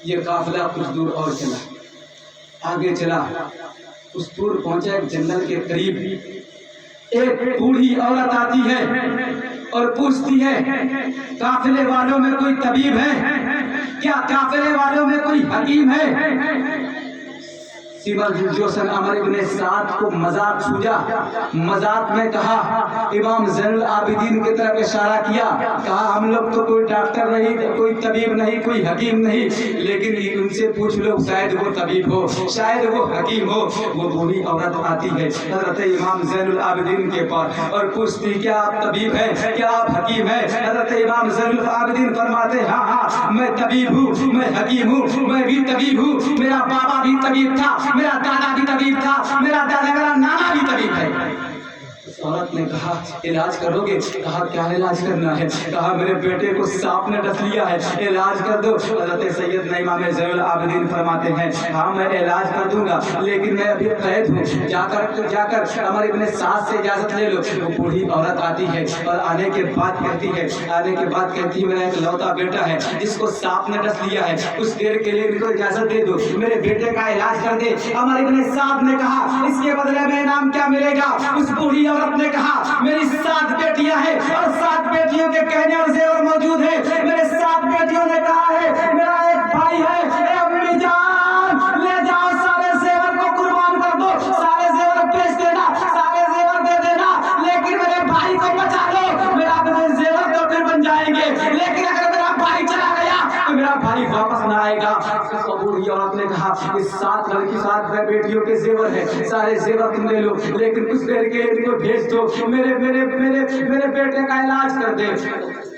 یہ قافلہ کچھ دور اور چلا، آگے چلا، کچھ دور پہنچا ایک جنگل کے قریب ایک بوڑھی عورت آتی ہے اور پوچھتی ہے قافلے والوں میں کوئی طبیب ہے کیا؟ قافلے والوں میں کوئی حکیم ہے؟ سیمر جوسن عمر ابن سعد کو مذاق سوجا، مذاق میں کہا، امام زین العابدین کی طرف اشارہ کیا، کہا ہم لوگ تو کوئی ڈاکٹر نہیں، کوئی طبیب نہیں، کوئی حکیم نہیں، لیکن ان سے پوچھ لو، شاید وہ طبیب ہو، شاید وہ حکیم ہو۔ وہ بوڑھی عورت آتی ہے حضرت امام زین العابدین کے پاس اور پوچھتی کیا آپ طبیب ہیں، کیا آپ حکیم ہیں؟ حضرت امام زین العابدین فرماتے ہاں ہاں میں طبیب ہوں، میں حکیم ہوں، میں بھی طبیب ہوں، میرا بابا بھی طبیب تھا، میرا دادا بھی طبیب تھا، میرا نانا بھی طبیب ہے۔ اس عورت نے کہا علاج کرو گے؟ کہا کیا علاج کرنا ہے؟ کہا میرے بیٹے کو سانپ نے ڈس لیا ہے، علاج کر دو۔ حضرت سیدنا امام زین العابدین فرماتے ہیں ہاں میں علاج کر دوں گا، لیکن میں ابھی قید ہوں، جا کر عمر ابن سعد سے اجازت لے لو۔ وہ بوڑھی عورت آتی ہے اور آنے کے بعد کہتی ہے میرا ایک لوتا بیٹا ہے جس کو سانپ نے ڈس لیا ہے، کچھ دیر کے لیے ان کو اجازت دے دو، میرے بیٹے کا علاج کر دے۔ عمر ابن سعد نے کہا اس کے بدلے میں انعام کیا ملے گا؟ اس بوڑھی عورت نے کہا میری 7 بیٹیاں ہیں اور 7 بیٹیوں کے کہنے اور زیور موجود ہیں، میرے 7 بیٹیوں نے کہا ہے میرا ایک بھائی ہے، اے امی جان لے جاؤ سارے زیور کو قربان کر دو، سارے زیور بیچ دینا، سارے زیور دے دینا، لیکن میرے بھائی کو بچا لو، میرا زیور تو پھر بن جائیں گے، لیکن اگر میرا بھائی چلا گیا تو میرا بھائی واپس نہ آئے گا۔ بوڑھی عورت نے کہا کہ 7 لڑکی 7 بیٹیوں کے زیور ہیں، سارے زیور تم لے لو، لیکن کچھ دیر کے لیے ان کو بھیج دو، میرے بیٹے کا علاج کر دے۔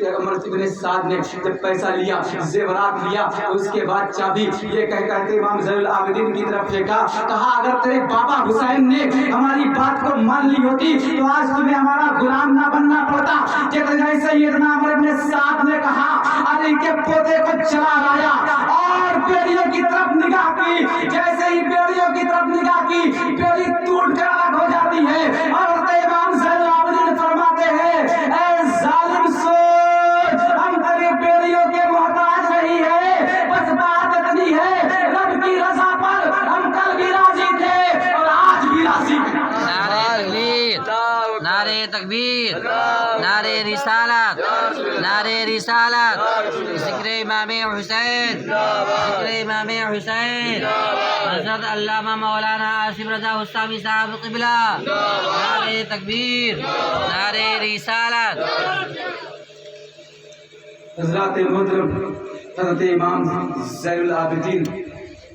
عمر ابن سعد نے جب پیسہ لیا، زیورات لیا، اس کے بعد چابی یہ کہتے امام زین العابدین کی طرف پھینکا، کہا اگر تیرے بابا حسین نے ہماری بات کو مان لی ہوتی تو آج تمہیں ہمارا غلام نہ بننا پڑتا۔ جیسے سیدنا عمر ابن سعد نے کہا علی کے پوتے کو چلا لایا اور بیڑیوں کی طرف نگاہ کی، جیسے ہی بیڑیوں کی طرف نگاہ کی بیڑی ٹوٹ کر الگ ہو جاتی ہے اور امام زین العابدین فرماتے ہیں اے ظالم سوچ، ہم تیری بیڑیوں کے محتاج نہیں ہے، بس بات اتنی ہے رب کی رضا پر ہم کل بھی راضی تھے اور آج بھی راضی ہیں۔ نعرے تکبیر، نعرے رسالت، نعرے رسالت، ذکر امام حسین، ذکر امام حسین، حضرت علامہ مولانا آصف رضا حسامی صاحب قبلہ، نعرے تکبیر، نعرے رسالت۔ حضرات محترم، حضرت امام زین العابدین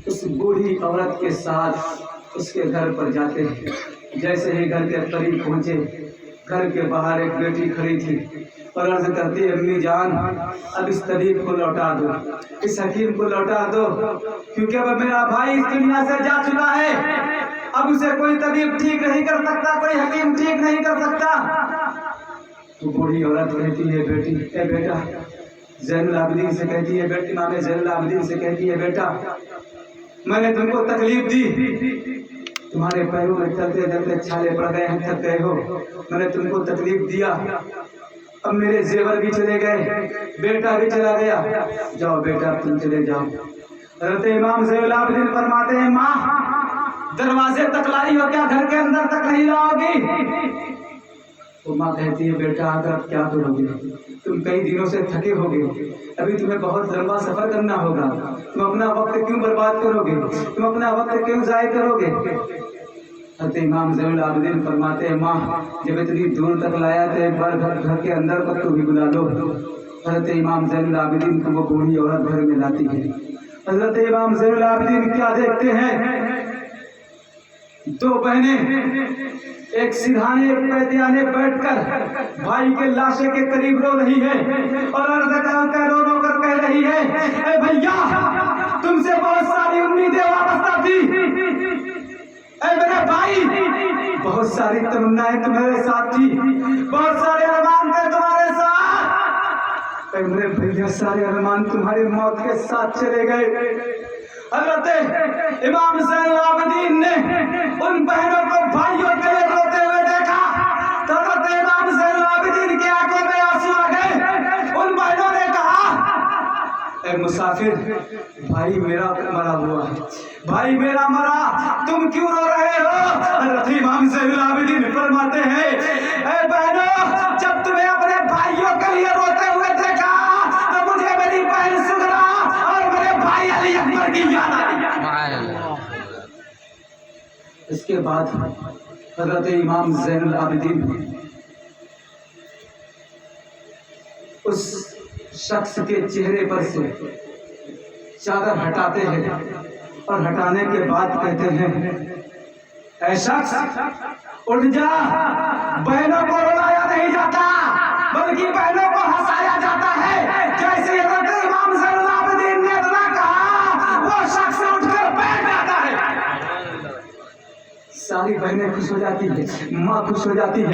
اس بوڑھی عورت کے ساتھ اس کے گھر پر جاتے ہیں۔ جیسے ہی گھر کے قریب پہنچے، گھر کے باہر ایک بیٹی کھڑی تھی اور عرض کرتی امی جان اب اس طبیب کو لوٹا دو، اس حکیم کو لوٹا دو، کیونکہ اب میرا بھائی اس دنیا سے جا چکا ہے، اب اسے کوئی طبیب ٹھیک نہیں کر سکتا، کوئی حکیم ٹھیک نہیں کر سکتا۔ تو بوڑھی عورت کہتی ہے بیٹی، اے بیٹا، زین العابدین سے کہتی ہے بیٹی، امام زین العابدین سے کہتی ہے بیٹا میں نے تم کو تکلیف دی، تمہارے پیروں میں چلتے چلتے چھالے پڑ گئے ہیں، تھک گئے ہو، میں نے تم کو تکلیف دیا، اب میرے زیور بھی چلے گئے، بیٹا بھی چلا گیا، جاؤ بیٹا تم چلے جاؤ۔ حضرت امام زین العابدین فرماتے ہیں ماں دروازے تک لائی ہو کیا، گھر کے اندر تک نہیں لاؤ گی؟ تو ماں کہتی ہے بیٹا اگر کیا کرو گے، تم کئی دنوں سے تھکے ہوگے، ابھی تمہیں بہت لمبا سفر کرنا ہوگا، تم اپنا وقت کیوں برباد کرو گے، تم اپنا وقت کیوں ضائع کرو گے؟ حضرت امام زین العابدین فرماتے ہیں ماں جب اتنی دور تک لایا تو ایک بار گھر کے اندر تک تو بھی بلا لو۔ حضرت امام زین العابدین کو وہ بوڑھی عورت گھر میں لاتی ہے۔ حضرت امام زین العابدین کیا دیکھتے ہیں، 2 بہنیں ایک سرہانے ایک پیدیانے بیٹھ کر بھائی کے لاشے کے قریب رو رہی ہے اور عرض رو کر کہہ رہی ہے اے بھیا تم سے بہت ساری امیدیں وابستہ تھی، اے میرے بھائی بہت ساری تمنائیں تمہارے ساتھ تھی، بہت سارے ارمان تھے تمہارے ساتھ، اے میرے بھیا سارے ارمان تمہاری موت کے ساتھ چلے گئے۔ حضرت امام زین العابدین نے ان بہنوں کو بھائیوں کے لیے روتے ہوئے دیکھا تو حضرت امام زین العابدین کی آنکھوں میں آنسو آ گئے، ان بہنوں اے مسافر بھائی میرا مرا ہوا ہے، بھائی میرا مرا، تم کیوں رو رہے ہو؟ حضرت امام زین العابدین فرماتے ہیں اے بہنوں جب تمہیں اپنے بھائیوں کے لیے روتے ہوئے دیکھا تو مجھے میری بہن سغرا اور میرے بھائی علی اکبر کی یاد آئی۔ اس کے بعد حضرت امام زین العابدین اس شخص کے چہرے پر سے چادر ہٹاتے ہیں اور ہٹانے کے بعد کہتے ہیں اے شخص اٹھ جا، بہنوں کو رلایا نہیں جاتا بلکہ بہنوں کو ہنسایا جاتا ہے۔ جیسے حضرت امام زین العابدین نے اتنا کہا وہ شخص اٹھ کر بیٹھ جاتا ہے، ساری بہنیں خوش ہو جاتی ہیں، ماں خوش ہو جاتی ہے۔